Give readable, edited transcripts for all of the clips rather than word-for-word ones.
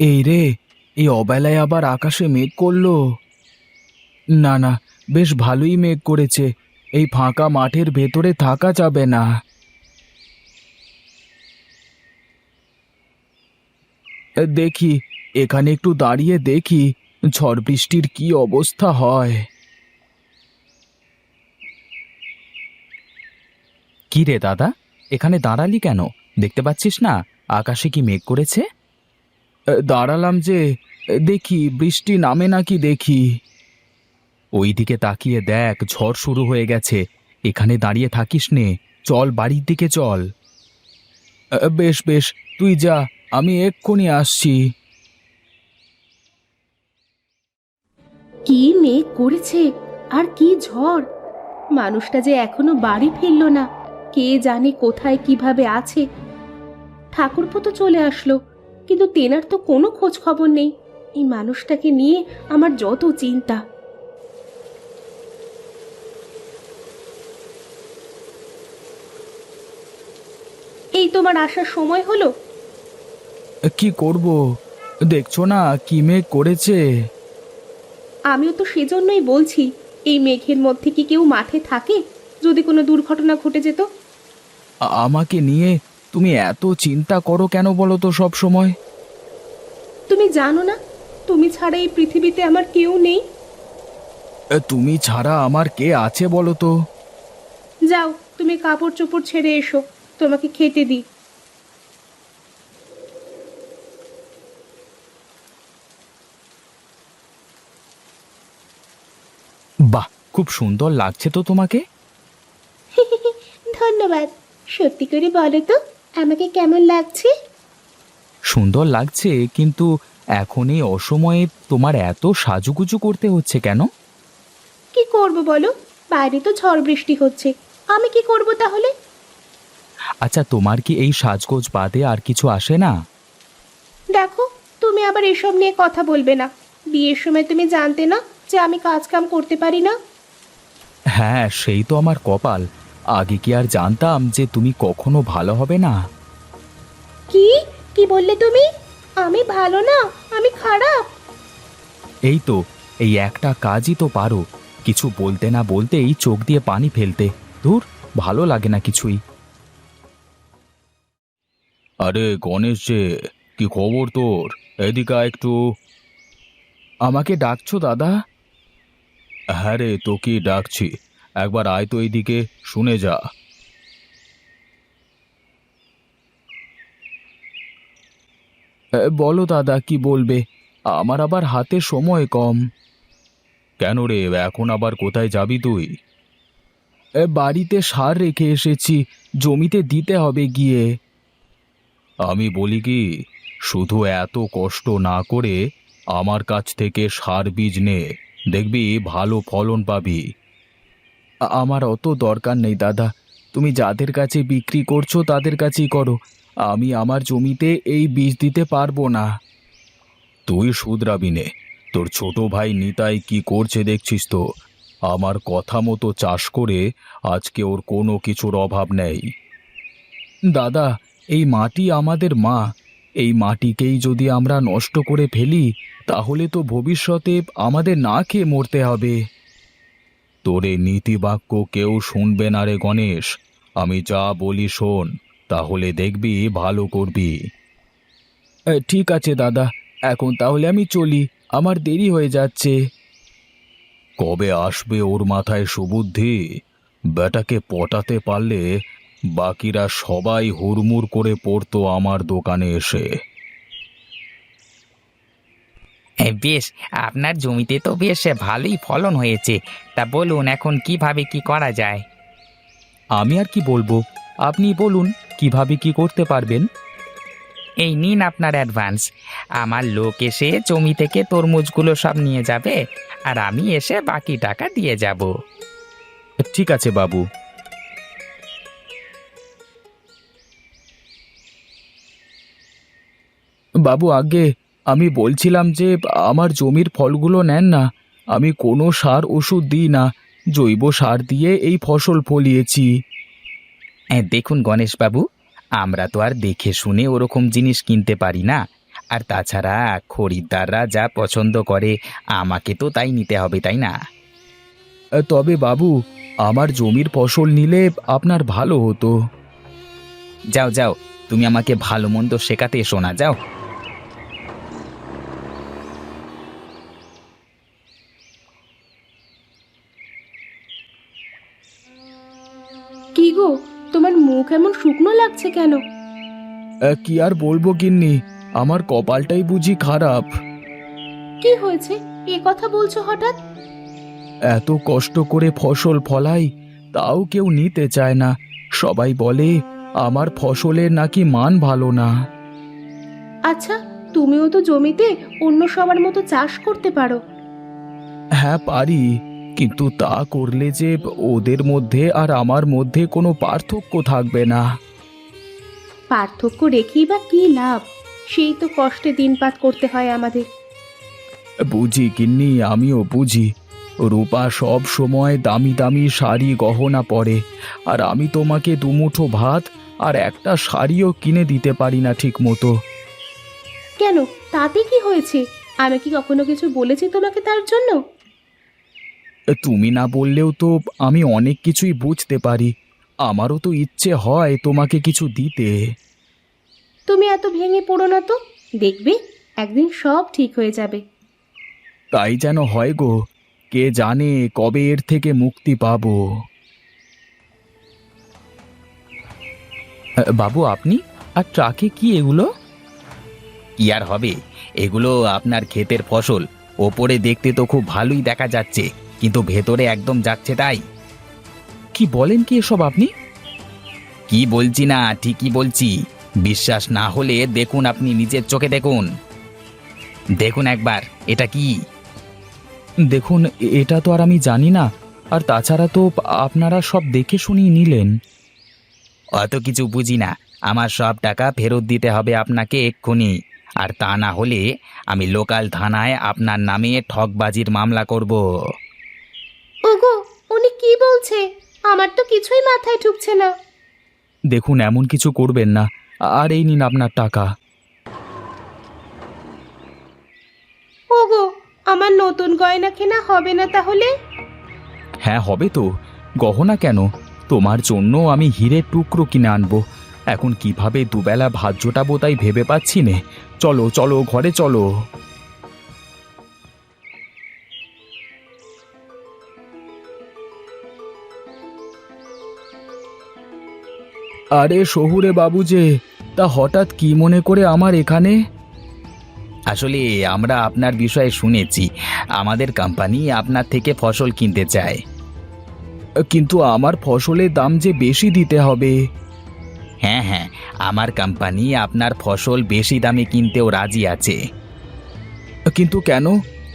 এই রে, এই অবেলায় আবার আকাশে মেঘ করলো। না না, বেশ ভালোই মেঘ করেছে। এই ফাঁকা মাঠের ভেতরে থাকা যাবে না। দেখি, এখানে একটু দাঁড়িয়ে দেখি ঝড় বৃষ্টির কি অবস্থা হয়। কি রে দাদা, এখানে দাঁড়ালি কেন? দেখতে পাচ্ছিস না আকাশে কি মেঘ করেছে? দাঁড়ালাম যে, দেখি বৃষ্টি নামে নাকি দেখি। ওইদিকে তাকিয়ে দেখ, ঝড় শুরু হয়ে গেছে। এখানে দাঁড়িয়ে থাকিস নে, চল বাড়ির দিকে চল। বেশ বেশ, তুই যা, আমি এক্ষুনি আসছি। কি মেঘ করেছে আর কি ঝড়! মানুষটা যে এখনো বাড়ি ফিরলো না, কে জানে কোথায় কিভাবে আছে। ঠাকুরপো তো চলে আসলো, কিন্তু তেনার তো কোনো খোঁজ খবর নেই। এই মানুষটাকে নিয়ে আমার যত চিন্তা। এই তোমার আসার সময় হলো। কি করব, দেখছো না কি মেঘ করেছে। আমিও তো সেজন্যই বলছি, এই মেঘের মধ্যে কি কেউ মাঠে থাকে? যদি কোনো দুর্ঘটনা ঘটে যেত। আমাকে নিয়ে তুমি এত চিন্তা করো কেন বলো তো সব সময়? তুমি জানো না, তুমি ছাড়া এই পৃথিবীতে আমার কেউ নেই। তুমি ছাড়া আমার কে আছে বলো তো? যাও, তুমি কাপড় চোপড় ছেড়ে এসো, তোমাকে খেতে দিই। বাহ, খুব সুন্দর লাগছে তো তোমাকে। ধন্যবাদ। সত্যি করে বলো তো, আমাকে কেমন লাগছে? সুন্দর লাগছে, কিন্তু এখন এই অসময়ে তোমার এত সাজুগুজু করতে হচ্ছে কেন? কি করব বলো, বাইরে তো ঝড় বৃষ্টি হচ্ছে, আমি কি করব তাহলে? আচ্ছা, তোমার কি এই সাজগোজ বাদে আর কিছু আসে না? দেখো, তুমি আবার এসব নিয়ে কথা বলবে না। বিয়ের সময় তুমি জানতে না যে আমি কাজ কাম করতে পারি না? হ্যাঁ, সেই তো আমার কপাল। আগে কি আর জানতাম যে তুমি কখনো ভালো হবে না? কি কি বললে তুমি? আমি ভালো না, আমি খারাপ? এই তো, এই একটা কাজই তো পারো, কিছু বলতে না বলতেই চোখ দিয়ে পানি ফেলতে। ধুর, ভালো লাগে না কিছুই। আরে গণেশ যে, কি খবর তোর? এদিকে আয় একটু। আমাকে ডাকছো দাদা? হ্যাঁ রে, তোকে ডাকছি। একবার আয় তো এইদিকে, শুনে যা। বলো দাদা, কি বলবে? আমার আবার হাতে সময় কম। কেন রে, এখন আবার কোথায় যাবি তুই? বাড়িতে সার রেখে এসেছি, জমিতে দিতে হবে গিয়ে। আমি বলি কি, শুধু এত কষ্ট না করে আমার কাছ থেকে সার বীজ নে, দেখবি ভালো ফলন পাবি। আমার অত দরকার নেই দাদা, তুমি যাদের কাছে বিক্রি করছো তাদের কাছেই করো। আমি আমার জমিতে এই বীজ দিতে পারবো না। তুই শুধরাবি নে, তোর ছোট ভাই নিতাই কি করছে দেখছিস তো। আমার কথা মতো চাষ করে আজকে ওর কোনো কিছুর অভাব নেই। দাদা, এই মাটি আমাদের মা। এই মাটিকেই যদি আমরা নষ্ট করে ফেলি, তাহলে তো ভবিষ্যতে আমাদের না খেয়ে মরতে হবে। তোর এই নীতিবাক্য কেউ শুনবে না রে গণেশ। আমি যা বলি শোন, তাহলে দেখবি ভালো করবি। ঠিক আছে দাদা, এখন তাহলে আমি চলি, আমার দেরি হয়ে যাচ্ছে। কবে আসবে ওর মাথায় সুবুদ্ধি? বেটাকে পটাতে পারলে বাকিরা সবাই হুড়মুড় করে পড়তো আমার দোকানে এসে। বেশ, আপনার জমিতে তো বেশ ভালোই ফলন হয়েছে। তা বলুন, এখন কিভাবে কি করা যায়? আমি আর কি বলবো, আপনি বলুন কিভাবে কি করতে পারবেন। এই নিন আপনার অ্যাডভান্স। আমার লোক এসে জমি থেকে তরমুজগুলো সব নিয়ে যাবে, আর আমি এসে বাকি টাকা দিয়ে যাব। ঠিক আছে বাবু। বাবু, আগে আমি বলছিলাম যে আমার জমির ফলগুলো নেন না। আমি কোনো সার ওষুধ দিই না, জৈব সার দিয়ে এই ফসল ফলিয়েছি। দেখুন গণেশবাবু, আমরা তো আর দেখে শুনে ওরকম জিনিস কিনতে পারি না। আর তাছাড়া খরিদ্দাররা যা পছন্দ করে আমাকে তো তাই নিতে হবে, তাই না? তবে বাবু, আমার জমির ফসল নিলে আপনার ভালো হতো। যাও যাও, তুমি আমাকে ভালো মন্দ শেখাতে এসো না, যাও। কি গো, তোমার মুখ এমন শুকনো লাগছে কেন? কি আর বলবো গিন্নি, আমার কপালটাই বুঝি খারাপ। কি হয়েছে, এ কথা বলছো হঠাৎ? এত কষ্ট করে ফসল ফলাই, তাও কেউ নিতে চায় না। সবাই বলে আমার ফসলের নাকি মান ভালো না। আচ্ছা, তুমিও তো জমিতে অন্য সবার মতো চাষ করতে পারো। হ্যাঁ পারি, কিন্তু তা করলে যে ওদের মধ্যে আর আমার মধ্যে কোনো পার্থক্য থাকবে না। পার্থক্য রেখেই বা কি লাভ? সেই তো কষ্টে দিনপাত করতে হয় আমাদের। বুঝি গিন্নি, আমিও বুঝি। রূপা সব সময় দামি দামি শাড়ি গহনা পরে, আর আমি তোমাকে দুমুঠো ভাত আর একটা শাড়িও কিনে দিতে পারি না ঠিক মতো। কেন, তাতে কি হয়েছে? আমি কি কখনো কিছু বলেছি তোমাকে তার জন্য? তুমি না বললেও তো আমি অনেক কিছুই বুঝতে পারি। আমারও তো ইচ্ছে হয় তোমাকে কিছু দিতে। তুমি এত ভেঙে পড়ো না তো, দেখবে একদিন সব ঠিক হয়ে যাবে। তাই যেন হয় গো, কে জানে কবে এর থেকে মুক্তি পাবো। বাবু, আপনি আর ট্রাকে কি এগুলো? কি আর হবে, এগুলো আপনার ক্ষেতের ফসল। ওপরে দেখতে তো খুব ভালোই দেখা যাচ্ছে, কিন্তু ভেতরে একদম যাচ্ছে তাই। কি বলেন কি এসব আপনি? কি বলছি না, ঠিকই বলছি। বিশ্বাস না হলে দেখুন, আপনি নিজের চোখে দেখুন। দেখুন একবার, এটা কি? দেখুন, এটা তো আর আমি জানি না। আর তাছাড়া তো আপনারা সব দেখে শুনিয়ে নিলেন। অত কিছু বুঝি না। আমার সব টাকা ফেরত দিতে হবে আপনাকে এক্ষুনি। আর তা না হলে আমি লোকাল থানায় আপনার নামে ঠকবাজির মামলা করব। ওগো, উনি কি বলছে? আমার তো কিছুই মাথায় ঢুকছে না। দেখুন, এমন কিছু করবেন না। আর এই নিন আপনার টাকা। ওগো, আমার নতুন গয়না কেনা হবে না তাহলে? হ্যাঁ হবে তো। গহনা কেন, তোমার জন্য আমি হীরের টুকরো কিনে আনবো। এখন কিভাবে দুবেলা ভাত জোটাবো তাই ভেবে পাচ্ছি নে। চলো চলো, ঘরে চলো। আরে শহুরে বাবু যে, তা হঠাৎ কি মনে করে আমার এখানে? আসলে আমরা আপনার বিষয়ে শুনেছি, আমাদের কোম্পানি আপনার থেকে ফসল কিনতে চায়। কিন্তু আমার ফসলের দাম যে বেশি দিতে হবে। হ্যাঁ হ্যাঁ, আমার কোম্পানি আপনার ফসল বেশি দামে কিনতেও রাজি আছে। কিন্তু কেন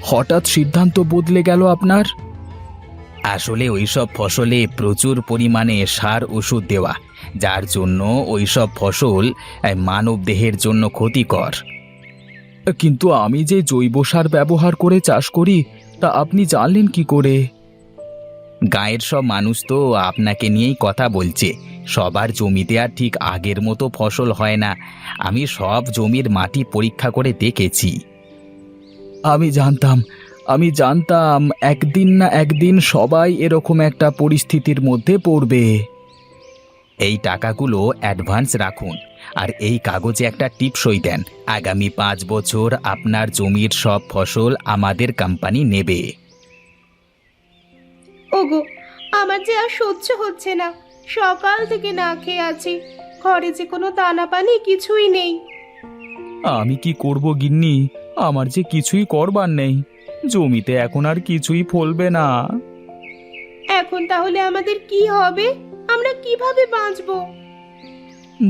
হঠাৎ সিদ্ধান্ত বদলে গেল আপনার? আসলে ওইসব ফসলে প্রচুর পরিমাণে সার ওষুধ দেওয়া, যার জন্য ওইসব ফসল মানব দেহের জন্য ক্ষতিকর। কিন্তু আমি যে জৈব সার ব্যবহার করে চাষ করি, তা আপনি জানলেন কি করে? গাঁয়ের সব মানুষ তো আপনাকে নিয়েই কথা বলছে। সবার জমিতে আর ঠিক আগের মতো ফসল হয় না। আমি সব জমির মাটি পরীক্ষা করে দেখেছি। আমি জানতাম একদিন না একদিন সবাই এরকম একটা পরিস্থিতির মধ্যে পড়বে। এই টাকাগুলো অ্যাডভান্স রাখুন, আর এই কাগজে একটা টিপসই দেন। আগামী 5 বছর আপনার জমির সব ফসল আমাদের কোম্পানি নেবে। ওগো, আমার যে আর সহ্য হচ্ছে না। সকাল থেকে না খেয়ে আছি, ঘরে যে কোনো দানা পানি কিছুই নেই। আমি কি করব গিন্নি, আমার যে কিছুই করবার নেই। জমিতে এখন আর কিছুই ফলবে না। এখন তাহলে আমাদের কি হবে? আমরা কিভাবে বাঁচবো?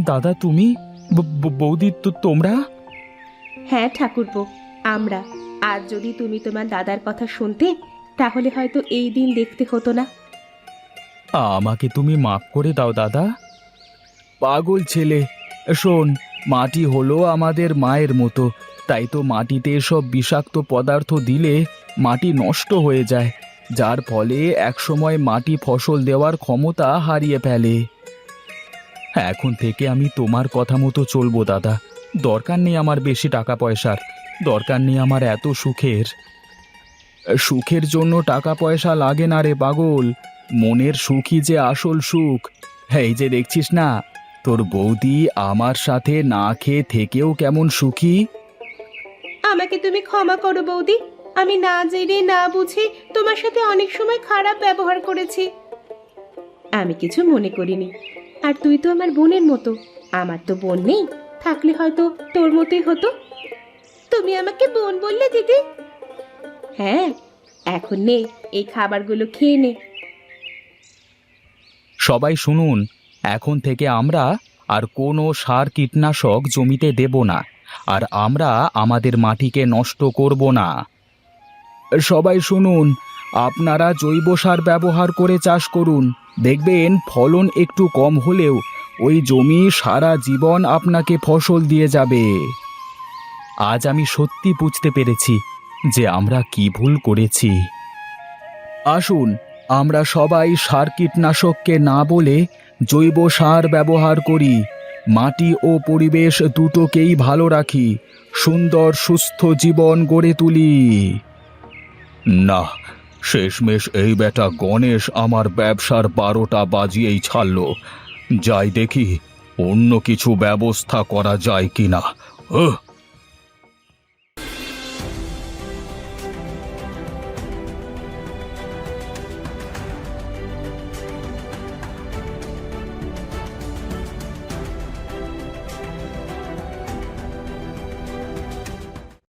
দাদা তুমি, বৌদি তো তোমরা? হ্যাঁ ঠাকুরপো, আমরা। আজ যদি তুমি তোমার দাদার কথা শুনতে, তাহলে হয়তো এই দিন দেখতে হতো না। আমাকে তুমি মাফ করে দাও দাদা। পাগল ছেলে, শোন, মাটি হলো আমাদের মায়ের মতো। তাই তো মাটিতে এসব বিষাক্ত পদার্থ দিলে মাটি নষ্ট হয়ে যায়, যার ফলে একসময় মাটি ফসল দেওয়ার ক্ষমতা হারিয়ে ফেলে। এখন থেকে আমি তোমার কথা মতো চলবো দাদা। দরকার নেই আমার বেশি টাকা পয়সার, দরকার নেই আমার এত সুখের। সুখের জন্য টাকা পয়সা লাগে না রে পাগল, মনের সুখই যে আসল সুখ। এই যে দেখছিস না, তোর বৌদি আমার সাথে না খেয়ে থেকেও কেমন সুখী। আমাকে তুমি ক্ষমা করো বৌদি, আমি না জেনে না বুঝে তোমার সাথে অনেক সময় খারাপ ব্যবহার করেছি। আমি কিছু মনে করিনি। আর তুই তো আমার বোনের মতো, আমার তো বোন নেই, থাকলে হয়তো তোর মতোই হতো। তুমি আমাকে বোন বললে দিদি? হ্যাঁ, এখন নে, এই খাবারগুলো খেয়ে নে। সবাই শুনুন, এখন থেকে আমরা আর কোনো সার কীটনাশক জমিতে দেব না, আর আমরা আমাদের মাটিকে নষ্ট করব না। সবাই শুনুন, আপনারা জৈব সার ব্যবহার করে চাষ করুন, দেখবেন ফলন একটু কম হলেও ওই জমি সারা জীবন আপনাকে ফসল দিয়ে যাবে। আজ আমি সত্যি বুঝতে পেরেছি যে আমরা কি ভুল করেছি। আসুন, আমরা সবাই সার কীটনাশককে না বলে জৈব সার ব্যবহার করি, মাটি ও পরিবেশ দুটোকেই ভালো রাখি, সুন্দর সুস্থ জীবন গড়ে তুলি। না, শেষমেশ এই বেটা গণেশ আমার ব্যবসার 12টা বাজিয়েই ছাড়ল। যাই দেখি অন্য কিছু ব্যবস্থা করা যায় কিনা।